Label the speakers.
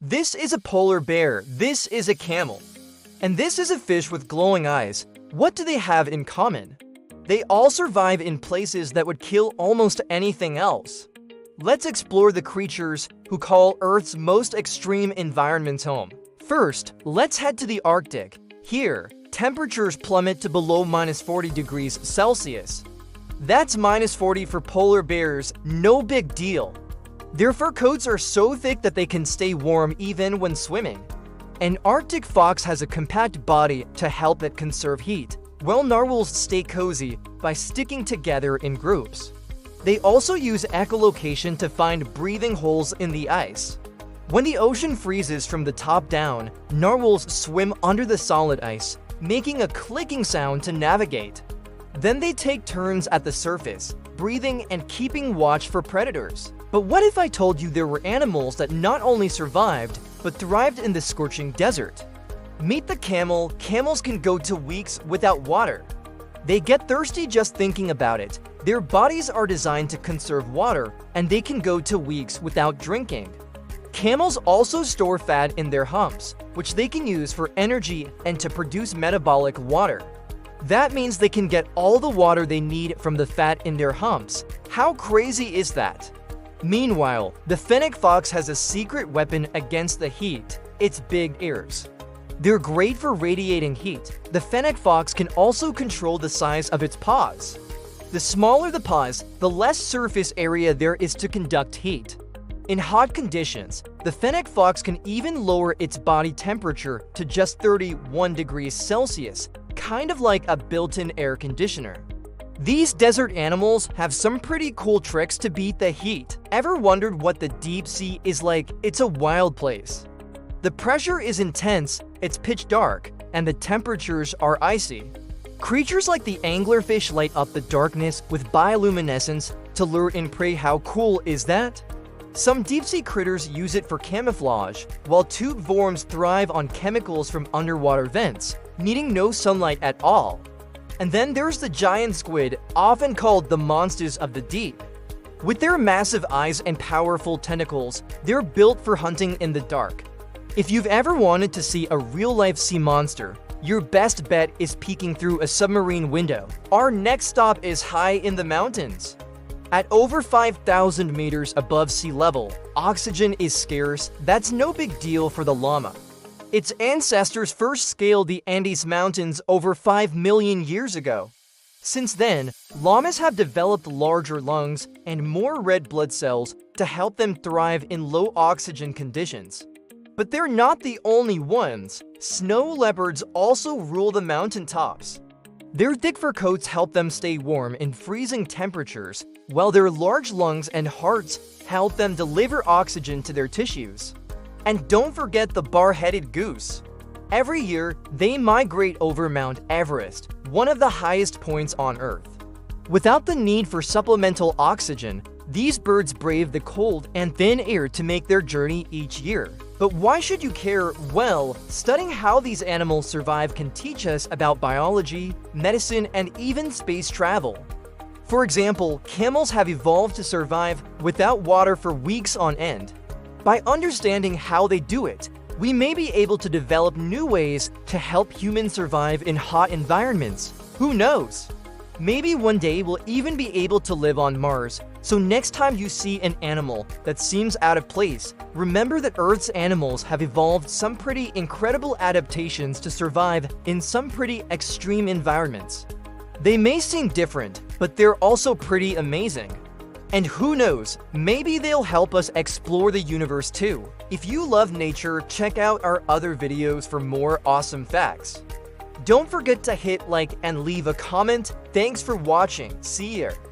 Speaker 1: This is a polar bear, this is a camel, and this is a fish with glowing eyes. What do they have in common? They all survive in places that would kill almost anything else. Let's explore the creatures who call Earth's most extreme environments home. First, let's head to the Arctic. Here, temperatures plummet to below -40 degrees Celsius. That's -40 for polar bears, no big deal. Their fur coats are so thick that they can stay warm even when swimming. An Arctic fox has a compact body to help it conserve heat, while narwhals stay cozy by sticking together in groups. They also use echolocation to find breathing holes in the ice. When the ocean freezes from the top down, narwhals swim under the solid ice, making a clicking sound to navigate. Then they take turns at the surface, breathing and keeping watch for predators. But what if I told you there were animals that not only survived, but thrived in the scorching desert? Meet the camel. Camels can go to weeks without water. They get thirsty just thinking about it. Their bodies are designed to conserve water, and they can go to weeks without drinking. Camels also store fat in their humps, which they can use for energy and to produce metabolic water. That means they can get all the water they need from the fat in their humps. How crazy is that? Meanwhile, the fennec fox has a secret weapon against the heat: its big ears. They're great for radiating heat. The fennec fox can also control the size of its paws. The smaller the paws, the less surface area there is to conduct heat. In hot conditions, the fennec fox can even lower its body temperature to just 31 degrees Celsius, kind of like a built-in air conditioner. These desert animals have some pretty cool tricks to beat the heat. Ever wondered what the deep sea is like? It's a wild place. The pressure is intense, it's pitch dark, and the temperatures are icy. Creatures like the anglerfish light up the darkness with bioluminescence to lure in prey. How cool is that? Some deep-sea critters use it for camouflage, while tube worms thrive on chemicals from underwater vents, needing no sunlight at all. And then there's the giant squid, often called the monsters of the deep. With their massive eyes and powerful tentacles, they're built for hunting in the dark. If you've ever wanted to see a real-life sea monster, your best bet is peeking through a submarine window. Our next stop is high in the mountains. At over 5,000 meters above sea level, oxygen is scarce. That's no big deal for the llama. Its ancestors first scaled the Andes Mountains over 5 million years ago. Since then, llamas have developed larger lungs and more red blood cells to help them thrive in low oxygen conditions. But they're not the only ones. Snow leopards also rule the mountaintops. Their thick fur coats help them stay warm in freezing temperatures, while their large lungs and hearts help them deliver oxygen to their tissues. And don't forget the bar-headed goose. Every year, they migrate over Mount Everest, one of the highest points on Earth. Without the need for supplemental oxygen, these birds brave the cold and thin air to make their journey each year. But why should you care? Well, studying how these animals survive can teach us about biology, medicine, and even space travel. For example, camels have evolved to survive without water for weeks on end. By understanding how they do it, we may be able to develop new ways to help humans survive in hot environments. Who knows? Maybe one day we'll even be able to live on Mars. So next time you see an animal that seems out of place, remember that Earth's animals have evolved some pretty incredible adaptations to survive in some pretty extreme environments. They may seem different, but they're also pretty amazing. And who knows, maybe they'll help us explore the universe too. If you love nature, check out our other videos for more awesome facts. Don't forget to hit like and leave a comment. Thanks for watching. See ya.